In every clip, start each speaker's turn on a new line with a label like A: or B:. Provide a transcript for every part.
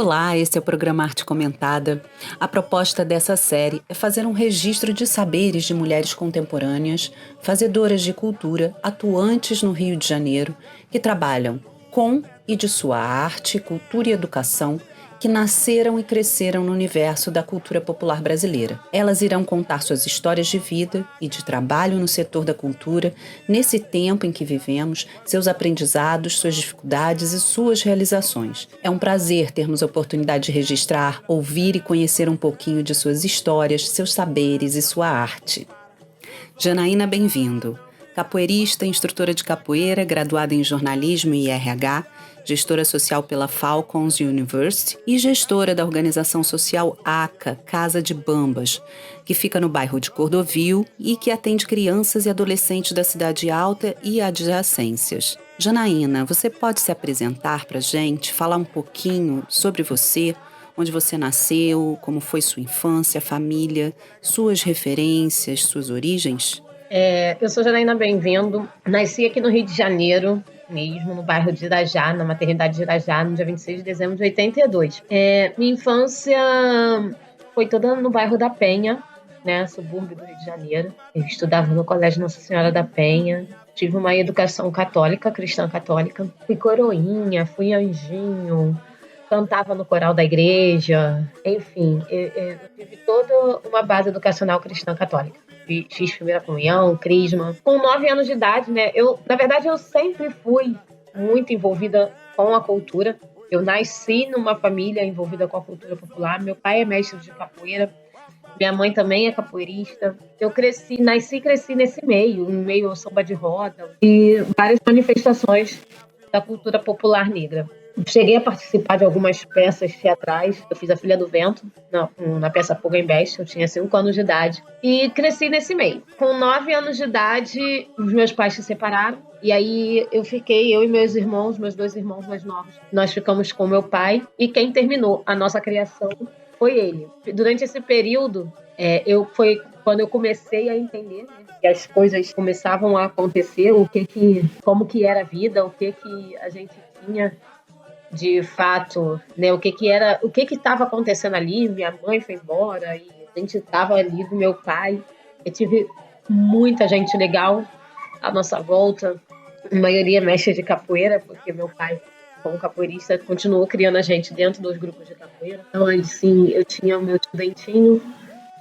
A: Olá, esse é o programa Arte Comentada. A proposta dessa série é fazer um registro de saberes de mulheres contemporâneas, fazedoras de cultura, atuantes no Rio de Janeiro, que trabalham com e de sua arte, cultura e educação, que nasceram e cresceram no universo da cultura popular brasileira. Elas irão contar suas histórias de vida e de trabalho no setor da cultura, nesse tempo em que vivemos, seus aprendizados, suas dificuldades e suas realizações. É um prazer termos a oportunidade de registrar, ouvir e conhecer um pouquinho de suas histórias, seus saberes e sua arte. Janaína, bem-vindo. Capoeirista, instrutora de capoeira, graduada em jornalismo e RH, gestora social pela Falcons University e gestora da organização social ACA, Casa de Bambas, que fica no bairro de Cordovil e que atende crianças e adolescentes da Cidade Alta e adjacências. Janaína, você pode se apresentar para a gente, falar um pouquinho sobre você, onde você nasceu, como foi sua infância, família, suas referências, suas origens?
B: Eu sou Janaína Bem-vindo, nasci aqui no Rio de Janeiro, mesmo no bairro de Irajá, na maternidade de Irajá, no dia 26 de dezembro de 82. Minha infância foi toda no bairro da Penha, né, subúrbio do Rio de Janeiro. Eu estudava no Colégio Nossa Senhora da Penha, tive uma educação católica, cristã católica. Fui coroinha, fui anjinho, cantava no coral da igreja, enfim, eu tive toda uma base educacional cristã católica. Fiz primeira comunhão, crisma. Com 9 anos de idade, né? Na verdade, eu sempre fui muito envolvida com a cultura. Eu nasci numa família envolvida com a cultura popular. Meu pai é mestre de capoeira. Minha mãe também é capoeirista. Eu nasci e cresci nesse meio, no meio ao samba de roda e várias manifestações da cultura popular negra. Cheguei a participar de algumas peças teatrais. Eu fiz A Filha do Vento, na peça Pulga em Besta. Eu tinha 5 anos de idade. E cresci nesse meio. Com 9 anos de idade, os meus pais se separaram. E aí eu e meus irmãos, meus 2 irmãos mais novos, nós ficamos com meu pai. E quem terminou a nossa criação foi ele. Durante esse período, foi quando eu comecei a entender, né, que as coisas começavam a acontecer, como que era a vida, o que a gente tinha de fato, né, o que estava acontecendo ali. Minha mãe foi embora e a gente estava ali do meu pai. Eu tive muita gente legal à nossa volta, a maioria mestre de capoeira, porque meu pai, como capoeirista, continuou criando a gente dentro dos grupos de capoeira. Então, assim, eu tinha o meu tio Dentinho.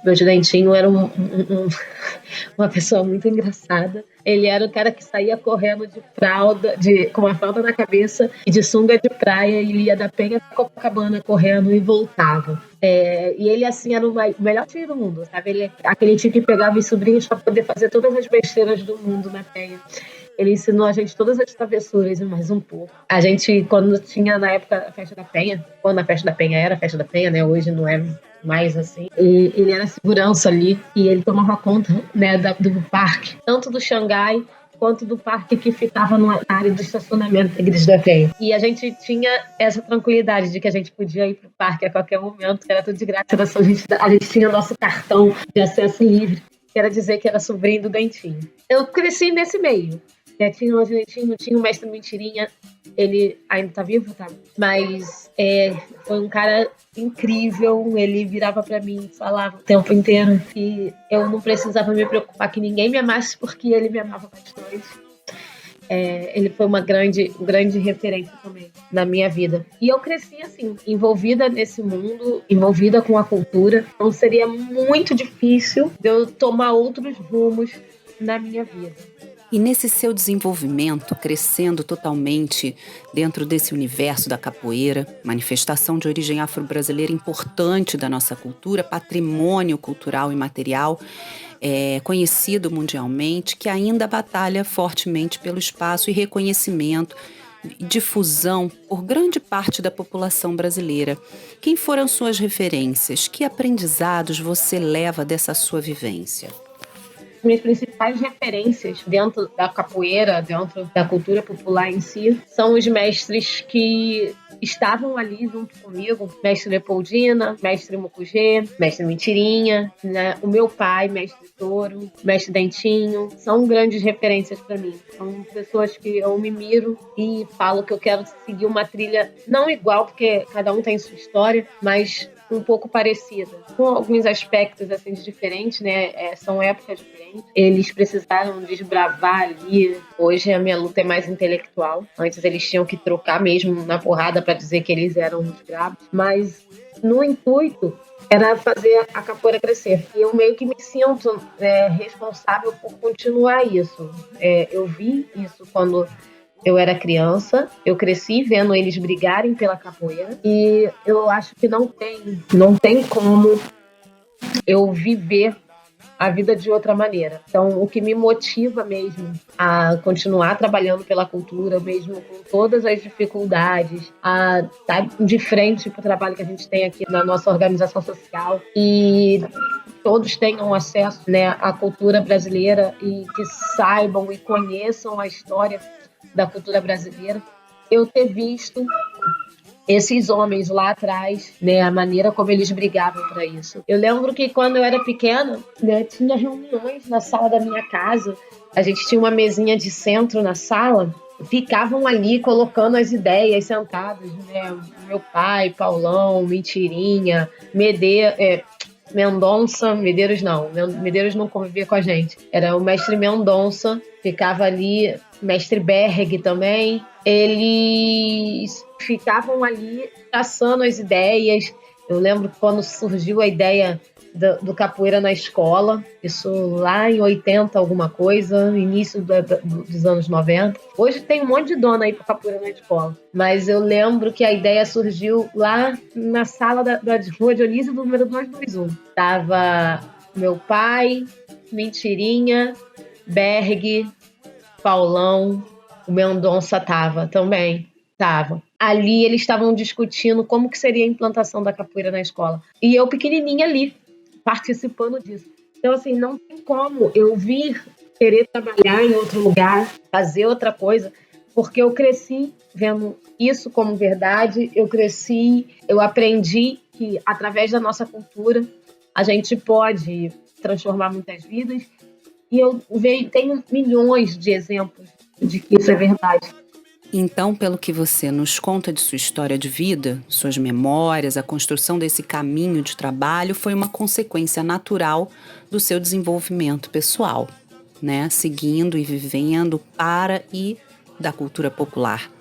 B: Meu tio Dentinho era uma pessoa muito engraçada. Ele era o cara que saía correndo de fralda, com uma fralda na cabeça e de sunga de praia, e ia da Penha pra Copacabana correndo e voltava. E ele, assim, era o melhor tio do mundo, sabe? Ele, aquele tio que pegava os sobrinhos para poder fazer todas as besteiras do mundo na Penha. Ele ensinou a gente todas as travessuras e mais um pouco. A gente, quando tinha na época a Festa da Penha, quando a Festa da Penha era a Festa da Penha, né? Hoje não é mais assim. E ele era segurança ali e ele tomava conta, né, do parque, tanto do Xangai quanto do parque que ficava na área do estacionamento da Igreja da Penha. E a gente tinha essa tranquilidade de que a gente podia ir pro parque a qualquer momento, que era tudo de graça. A gente tinha nosso cartão de acesso livre, que era dizer que era sobrinho do Dentinho. Eu cresci nesse meio. Tinha o Dentinho, tinha o mestre Mentirinha. Ele ainda tá vivo, tá? Mas foi um cara incrível. Ele virava pra mim e falava o tempo inteiro que eu não precisava me preocupar que ninguém me amasse, porque ele me amava bastante. Ele foi uma grande referência também na minha vida. E eu cresci assim, envolvida nesse mundo, envolvida com a cultura. Então seria muito difícil de eu tomar outros rumos na minha vida.
A: E nesse seu desenvolvimento, crescendo totalmente dentro desse universo da capoeira, manifestação de origem afro-brasileira importante da nossa cultura, patrimônio cultural e material, conhecido mundialmente, que ainda batalha fortemente pelo espaço e reconhecimento, difusão por grande parte da população brasileira. Quem foram suas referências? Que aprendizados você leva dessa sua vivência?
B: minhas principais referências dentro da capoeira, dentro da cultura popular em si, são os mestres que estavam ali junto comigo, mestre Leopoldina, mestre Mucugê, mestre Mentirinha, né? O meu pai, mestre Toro, mestre Dentinho, são grandes referências para mim. São pessoas que eu me miro e falo que eu quero seguir uma trilha não igual, porque cada um tem sua história, mas um pouco parecida, com alguns aspectos assim diferentes, né? São épocas diferentes. Eles precisaram desbravar ali. Hoje a minha luta é mais intelectual. Antes eles tinham que trocar mesmo na porrada para dizer que eles eram os bravos, mas no intuito era fazer a capoeira crescer. E eu meio que me sinto responsável por continuar isso. Eu vi isso quando eu era criança, eu cresci vendo eles brigarem pela capoeira e eu acho que não tem como eu viver a vida de outra maneira. Então, o que me motiva mesmo a continuar trabalhando pela cultura, mesmo com todas as dificuldades, a estar de frente para o trabalho que a gente tem aqui na nossa organização social e todos tenham acesso, né, à cultura brasileira e que saibam e conheçam a história da cultura brasileira, eu ter visto esses homens lá atrás, né, a maneira como eles brigavam para isso. Eu lembro que quando eu era pequena, né, tinha reuniões na sala da minha casa, a gente tinha uma mesinha de centro na sala, ficavam ali colocando as ideias sentados, né, meu pai, Paulão, Mentirinha, Mendonça, Medeiros não convivia com a gente. Era o mestre Mendonça, ficava ali, mestre Berg também. Eles ficavam ali traçando as ideias. Eu lembro quando surgiu a ideia do capoeira na escola, isso lá em 80 alguma coisa, início dos anos 90. Hoje tem um monte de dona aí para capoeira na escola, mas eu lembro que a ideia surgiu lá na sala da Rua Dionísio, do número 221. Tava meu pai, Mentirinha, Berg, Paulão, o Mendonça tava. Ali eles estavam discutindo como que seria a implantação da capoeira na escola. E eu pequenininha ali, participando disso. Então, assim, não tem como eu vir querer trabalhar em outro lugar, fazer outra coisa, porque eu cresci vendo isso como verdade, eu aprendi que, através da nossa cultura, a gente pode transformar muitas vidas, e tenho milhões de exemplos de que isso é verdade.
A: Então, pelo que você nos conta de sua história de vida, suas memórias, a construção desse caminho de trabalho foi uma consequência natural do seu desenvolvimento pessoal, né? Seguindo e vivendo para e da cultura popular.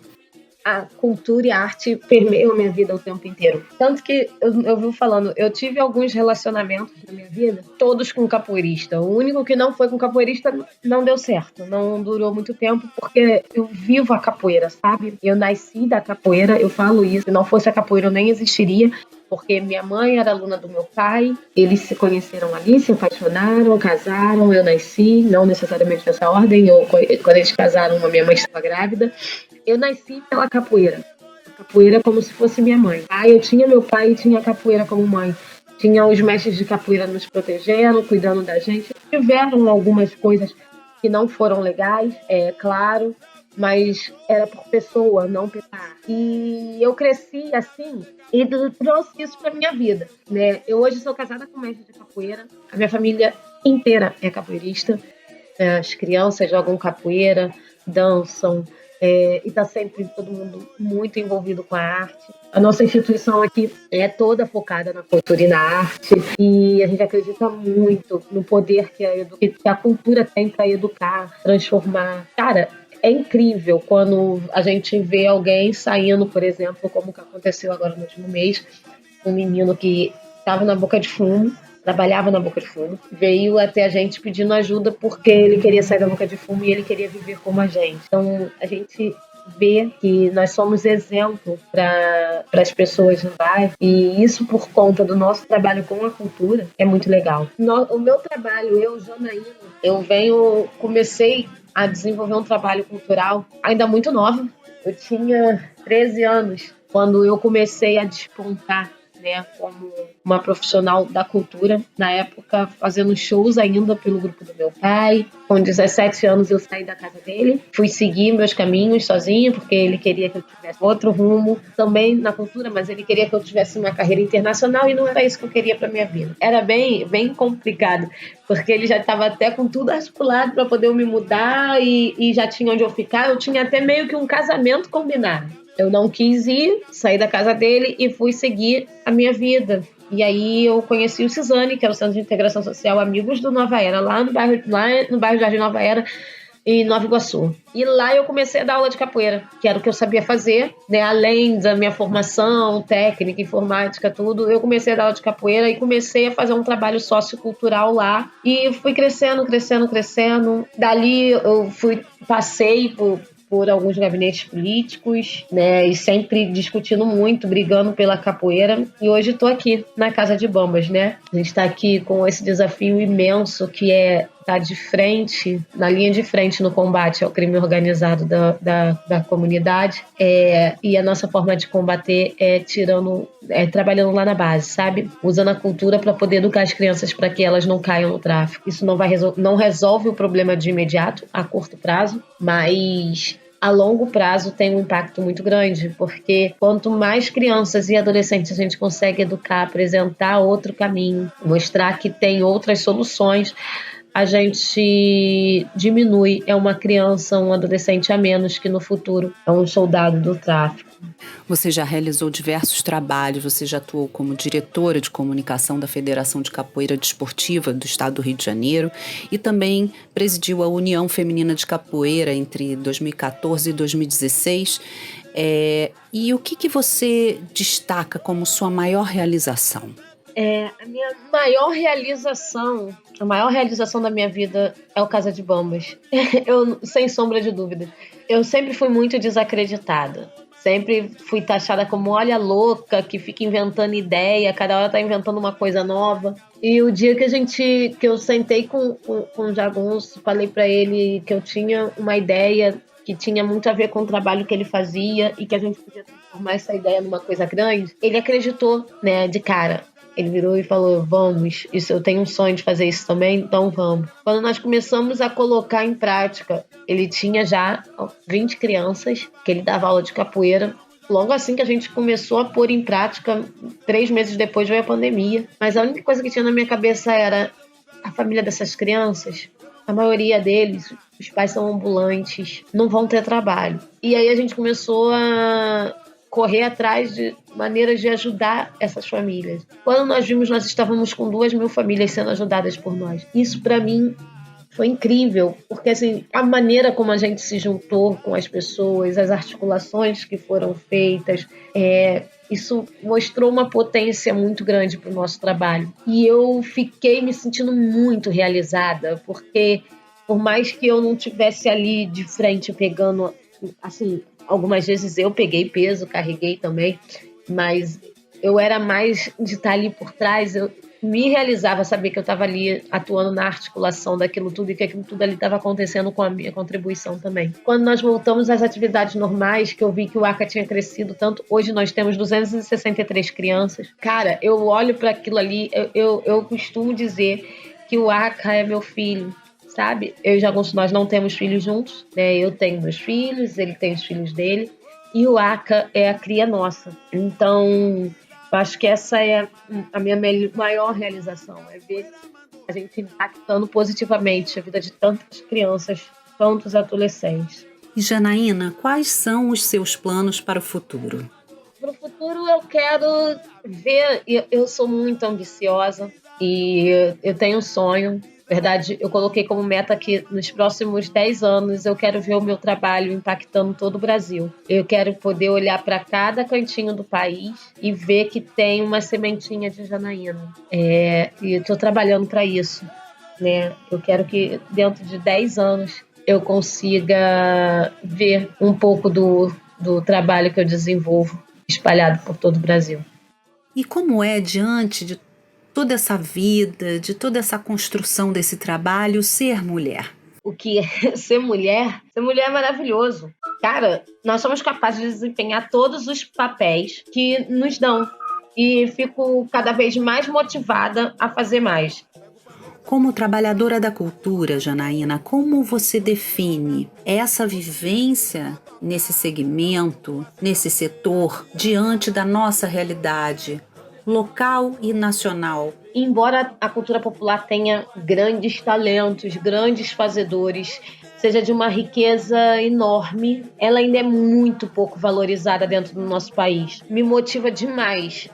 B: A cultura e a arte permeiam minha vida o tempo inteiro. Tanto que, eu vivo falando, eu tive alguns relacionamentos na minha vida, todos com capoeirista. O único que não foi com capoeirista não deu certo, não durou muito tempo, porque eu vivo a capoeira, sabe? Eu nasci da capoeira, eu falo isso, se não fosse a capoeira eu nem existiria, porque minha mãe era aluna do meu pai, eles se conheceram ali, se apaixonaram, casaram, eu nasci, não necessariamente nessa ordem, quando eles casaram, a minha mãe estava grávida. Eu nasci pela capoeira. A capoeira é como se fosse minha mãe. Eu tinha meu pai e tinha a capoeira como mãe. Tinha os mestres de capoeira nos protegendo, cuidando da gente. Tiveram algumas coisas que não foram legais, é claro, mas era por pessoa, não pela arte. E eu cresci assim e trouxe isso para minha vida, né? Eu hoje sou casada com um mestre de capoeira. A minha família inteira é capoeirista. As crianças jogam capoeira, dançam, e está sempre todo mundo muito envolvido com a arte. A nossa instituição aqui é toda focada na cultura e na arte, e a gente acredita muito no poder que a cultura tem para educar, transformar. Cara, é incrível quando a gente vê alguém saindo, por exemplo, como que aconteceu agora no último mês, um menino que estava na boca de fumo, trabalhava na boca de fumo, veio até a gente pedindo ajuda porque ele queria sair da boca de fumo e ele queria viver como a gente. Então, a gente vê que nós somos exemplo para as pessoas no bairro, e isso por conta do nosso trabalho com a cultura é muito legal. O meu trabalho, Janaína, comecei a desenvolver um trabalho cultural ainda muito nova. Eu tinha 13 anos quando eu comecei a despontar né, como uma profissional da cultura, na época fazendo shows ainda pelo grupo do meu pai. Com 17 anos eu saí da casa dele, fui seguir meus caminhos sozinha, porque ele queria que eu tivesse outro rumo também na cultura, mas ele queria que eu tivesse uma carreira internacional e não era isso que eu queria para minha vida. Era bem complicado, porque ele já estava até com tudo articulado para poder eu me mudar e já tinha onde eu ficar. Eu tinha até meio que um casamento combinado. Eu não quis ir, sair da casa dele e fui seguir a minha vida. E aí eu conheci o Cisane, que era o Centro de Integração Social Amigos do Nova Era, lá no bairro Jardim Nova Era, em Nova Iguaçu. E lá eu comecei a dar aula de capoeira, que era o que eu sabia fazer, né? Além da minha formação técnica, informática, tudo, eu comecei a dar aula de capoeira e comecei a fazer um trabalho sociocultural lá. E fui crescendo. Dali eu passei por alguns gabinetes políticos, né, e sempre discutindo muito, brigando pela capoeira. E hoje estou aqui na Casa de Bambas, né? A gente está aqui com esse desafio imenso que é estar de frente, na linha de frente no combate ao crime organizado da comunidade. E a nossa forma de combater é trabalhando lá na base, sabe? Usando a cultura para poder educar as crianças para que elas não caiam no tráfico. Isso não resolve o problema de imediato, a curto prazo, mas a longo prazo tem um impacto muito grande, porque quanto mais crianças e adolescentes a gente consegue educar, apresentar outro caminho, mostrar que tem outras soluções, a gente diminui. É uma criança, um adolescente a menos que no futuro é um soldado do tráfico.
A: Você já realizou diversos trabalhos, você já atuou como diretora de comunicação da Federação de Capoeira Desportiva do Estado do Rio de Janeiro e também presidiu a União Feminina de Capoeira entre 2014 e 2016. E o que você destaca como sua maior realização?
B: A minha maior realização da minha vida é o Casa de Bambas. Sem sombra de dúvida. Eu sempre fui muito desacreditada. Sempre fui taxada como olha louca, que fica inventando ideia, cada hora tá inventando uma coisa nova. E o dia que eu sentei com o Jagunço, falei para ele que eu tinha uma ideia que tinha muito a ver com o trabalho que ele fazia e que a gente podia transformar essa ideia numa coisa grande, ele acreditou, né, de cara. Ele virou e falou, vamos, eu tenho um sonho de fazer isso também, então vamos. Quando nós começamos a colocar em prática, ele tinha já 20 crianças, que ele dava aula de capoeira. Logo assim que a gente começou a pôr em prática, 3 meses depois veio a pandemia. Mas a única coisa que tinha na minha cabeça era a família dessas crianças, a maioria deles, os pais são ambulantes, não vão ter trabalho. E aí a gente começou a correr atrás de maneiras de ajudar essas famílias. Quando nós vimos, nós estávamos com 2.000 famílias sendo ajudadas por nós. Isso, para mim, foi incrível, porque assim, a maneira como a gente se juntou com as pessoas, as articulações que foram feitas, isso mostrou uma potência muito grande para o nosso trabalho. E eu fiquei me sentindo muito realizada, porque por mais que eu não estivesse ali de frente pegando, assim, algumas vezes eu peguei peso, carreguei também, mas eu era mais de estar ali por trás. Eu me realizava saber que eu estava ali atuando na articulação daquilo tudo e que aquilo tudo ali estava acontecendo com a minha contribuição também. Quando nós voltamos às atividades normais, que eu vi que o ACA tinha crescido tanto, hoje nós temos 263 crianças. Cara, eu olho para aquilo ali, eu costumo dizer que o ACA é meu filho. Sabe? Eu e Jagunço, nós não temos filhos juntos, né? Eu tenho meus filhos, ele tem os filhos dele, e o ACA é a cria nossa. Então, eu acho que essa é a minha maior realização, é ver a gente impactando positivamente a vida de tantas crianças, tantos adolescentes.
A: E Janaína, quais são os seus planos para o futuro?
B: Para o futuro eu quero ver, eu sou muito ambiciosa e eu tenho um sonho. Na verdade, eu coloquei como meta que nos próximos 10 anos eu quero ver o meu trabalho impactando todo o Brasil. Eu quero poder olhar para cada cantinho do país e ver que tem uma sementinha de Janaína. E estou trabalhando para isso, né? Eu quero que dentro de 10 anos eu consiga ver um pouco do trabalho que eu desenvolvo espalhado por todo o Brasil.
A: E como é, diante de toda essa vida, de toda essa construção desse trabalho, ser mulher?
B: O que é ser mulher? Ser mulher é maravilhoso. Cara, nós somos capazes de desempenhar todos os papéis que nos dão. e fico cada vez mais motivada a fazer mais.
A: Como trabalhadora da cultura, Janaína, como você define essa vivência nesse segmento, nesse setor, diante da nossa realidade local e nacional?
B: Embora a cultura popular tenha grandes talentos, grandes fazedores, seja de uma riqueza enorme, ela ainda é muito pouco valorizada dentro do nosso país. Me motiva demais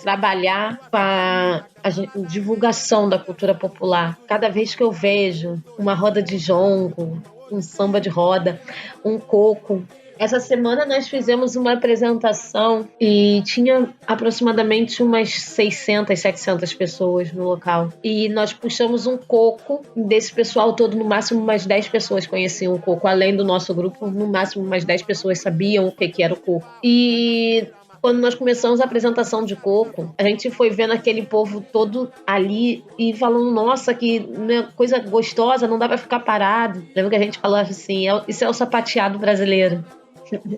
B: trabalhar para a divulgação da cultura popular. Cada vez que eu vejo uma roda de jongo, um samba de roda, um coco. Essa semana nós fizemos uma apresentação e tinha aproximadamente umas 600, 700 pessoas no local. E nós puxamos um coco desse pessoal todo, no máximo umas 10 pessoas conheciam o coco. Além do nosso grupo, no máximo umas 10 pessoas sabiam o que era o coco. E quando nós começamos a apresentação de coco, a gente foi vendo aquele povo todo ali e falando, nossa, que coisa gostosa, não dá pra ficar parado. Lembra que a gente falava assim, isso é o sapateado brasileiro.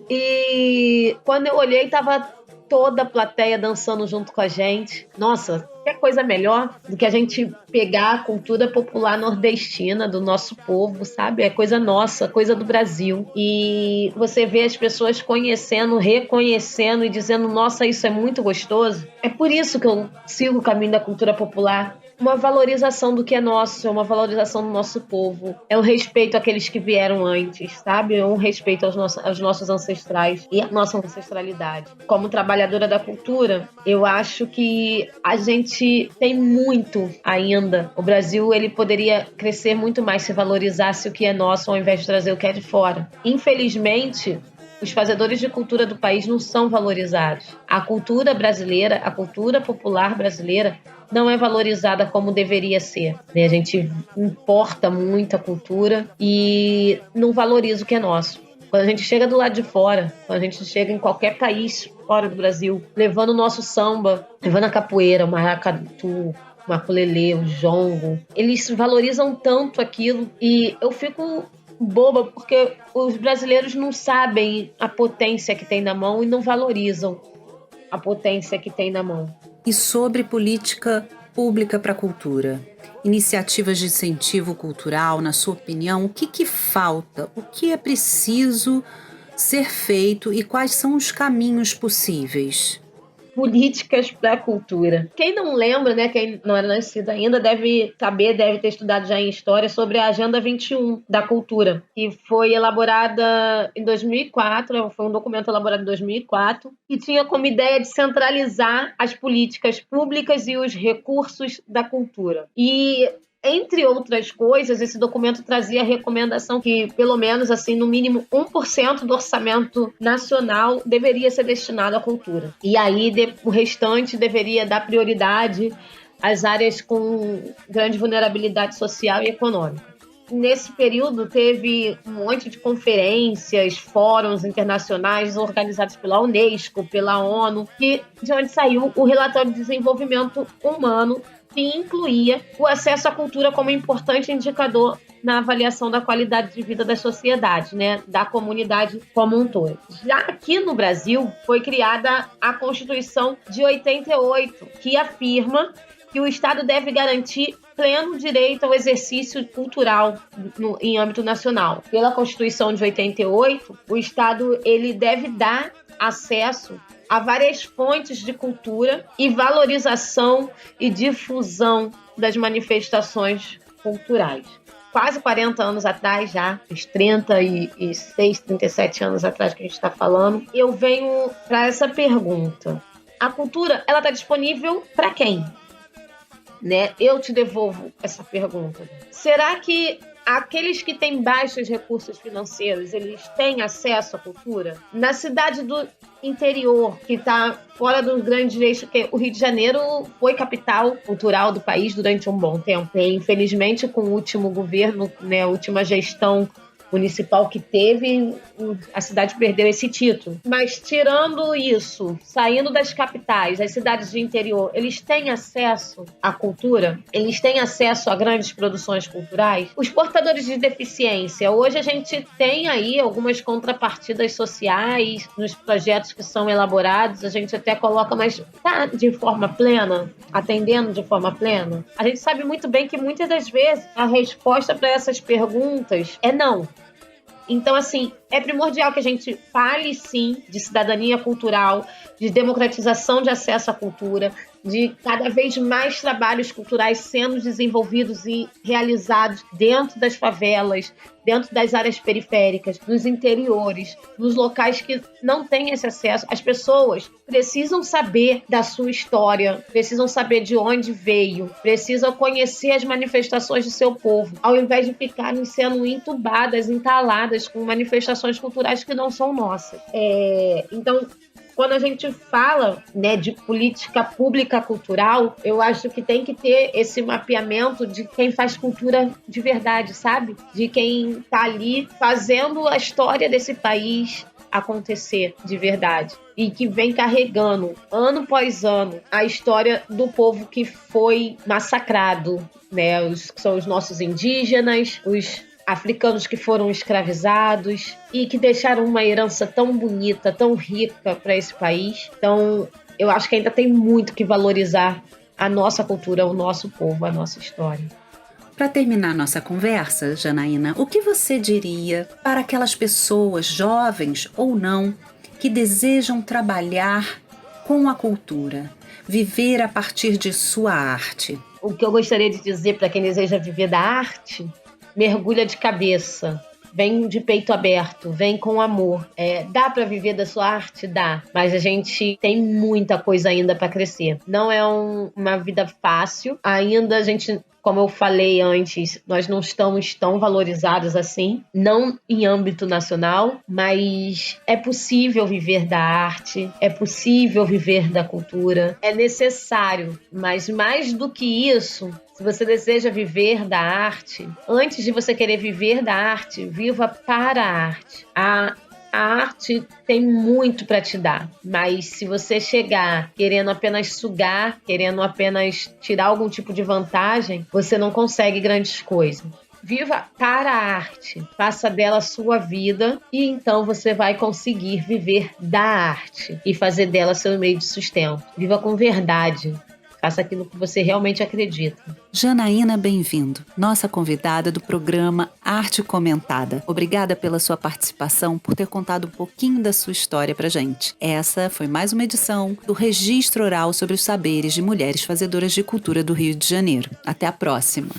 B: E quando eu olhei, tava toda a plateia dançando junto com a gente. Nossa, que coisa melhor do que a gente pegar a cultura popular nordestina do nosso povo, sabe? É coisa nossa, coisa do Brasil. E você vê as pessoas conhecendo, reconhecendo e dizendo, nossa, isso é muito gostoso. É por isso que eu sigo o caminho da cultura popular. Uma valorização do que é nosso, uma valorização do nosso povo. É um respeito àqueles que vieram antes, sabe? É um respeito aos nossos ancestrais e à nossa ancestralidade. Como trabalhadora da cultura, eu acho que a gente tem muito ainda. O Brasil, ele poderia crescer muito mais se valorizasse o que é nosso ao invés de trazer o que é de fora. Infelizmente, os fazedores de cultura do país não são valorizados. A cultura brasileira, a cultura popular brasileira, não é valorizada como deveria ser. A gente importa muita cultura e não valoriza o que é nosso. Quando a gente chega do lado de fora, quando a gente chega em qualquer país fora do Brasil, levando o nosso samba, levando a capoeira, o maracatu, o maculelê, o jongo, eles valorizam tanto aquilo e eu fico boba porque os brasileiros não sabem a potência que tem na mão e não valorizam a potência que tem na mão.
A: E sobre política pública para a cultura, iniciativas de incentivo cultural, na sua opinião, o que falta? O que é preciso ser feito e quais são os caminhos possíveis?
B: Políticas para a cultura. Quem não lembra, né, quem não era nascido ainda, deve saber, deve ter estudado já em história sobre a Agenda 21 da Cultura, que foi elaborada em 2004, foi um documento elaborado em 2004, e tinha como ideia de centralizar as políticas públicas e os recursos da cultura. E entre outras coisas, esse documento trazia a recomendação que, pelo menos, assim, no mínimo 1% do orçamento nacional deveria ser destinado à cultura. E aí, o restante deveria dar prioridade às áreas com grande vulnerabilidade social e econômica. Nesse período, teve um monte de conferências, fóruns internacionais organizados pela Unesco, pela ONU, de onde saiu o Relatório de Desenvolvimento Humano, que incluía o acesso à cultura como importante indicador na avaliação da qualidade de vida das sociedades, né, da comunidade como um todo. Já aqui no Brasil, foi criada a Constituição de 88, que afirma que o Estado deve garantir pleno direito ao exercício cultural em âmbito nacional. Pela Constituição de 88, o Estado ele deve dar acesso a várias fontes de cultura e valorização e difusão das manifestações culturais. Quase 40 anos atrás já, uns 36, 37 anos atrás que a gente está falando, eu venho para essa pergunta. A cultura, ela está disponível para quem? Né? Eu te devolvo essa pergunta. Será que aqueles que têm baixos recursos financeiros, eles têm acesso à cultura? Na cidade do interior, que está fora dos grandes eixos, que o Rio de Janeiro foi capital cultural do país durante um bom tempo. E, infelizmente, com o último governo, né, a última gestão municipal que teve, a cidade perdeu esse título. Mas tirando isso, saindo das capitais, as cidades de interior, eles têm acesso à cultura? Eles têm acesso a grandes produções culturais? Os portadores de deficiência, hoje a gente tem aí algumas contrapartidas sociais nos projetos que são elaborados, a gente até coloca, mas tá de forma plena, atendendo de forma plena? A gente sabe muito bem que muitas das vezes a resposta para essas perguntas é não. Então, assim, é primordial que a gente fale, sim, de cidadania cultural, de democratização de acesso à cultura, de cada vez mais trabalhos culturais sendo desenvolvidos e realizados dentro das favelas, dentro das áreas periféricas, nos interiores, nos locais que não têm esse acesso. As pessoas precisam saber da sua história, precisam saber de onde veio, precisam conhecer as manifestações do seu povo, ao invés de ficarem sendo entubadas, entaladas com manifestações culturais que não são nossas. Então, quando a gente fala, né, de política pública cultural, eu acho que tem que ter esse mapeamento de quem faz cultura de verdade, sabe? De quem está ali fazendo a história desse país acontecer de verdade. E que vem carregando, ano após ano, a história do povo que foi massacrado, né? São os nossos indígenas, os africanos que foram escravizados e que deixaram uma herança tão bonita, tão rica para esse país. Então, eu acho que ainda tem muito que valorizar a nossa cultura, o nosso povo, a nossa história.
A: Para terminar nossa conversa, Janaína, o que você diria para aquelas pessoas, jovens ou não, que desejam trabalhar com a cultura, viver a partir de sua arte?
B: O que eu gostaria de dizer para quem deseja viver da arte: mergulha de cabeça, vem de peito aberto, vem com amor. Dá para viver da sua arte? Dá, mas a gente tem muita coisa ainda para crescer. Não é uma vida fácil, ainda a gente, como eu falei antes, nós não estamos tão valorizados assim, não em âmbito nacional, mas é possível viver da arte, é possível viver da cultura, é necessário, mas mais do que isso, se você deseja viver da arte, antes de você querer viver da arte, viva para a arte. A arte tem muito para te dar, mas se você chegar querendo apenas sugar, querendo apenas tirar algum tipo de vantagem, você não consegue grandes coisas. Viva para a arte, faça dela a sua vida e então você vai conseguir viver da arte e fazer dela seu meio de sustento. Viva com verdade. Faça aquilo que você realmente acredita.
A: Janaína, bem-vindo, nossa convidada do programa Arte Comentada. Obrigada pela sua participação, por ter contado um pouquinho da sua história pra gente. Essa foi mais uma edição do Registro Oral sobre os Saberes de Mulheres Fazedoras de Cultura do Rio de Janeiro. Até a próxima!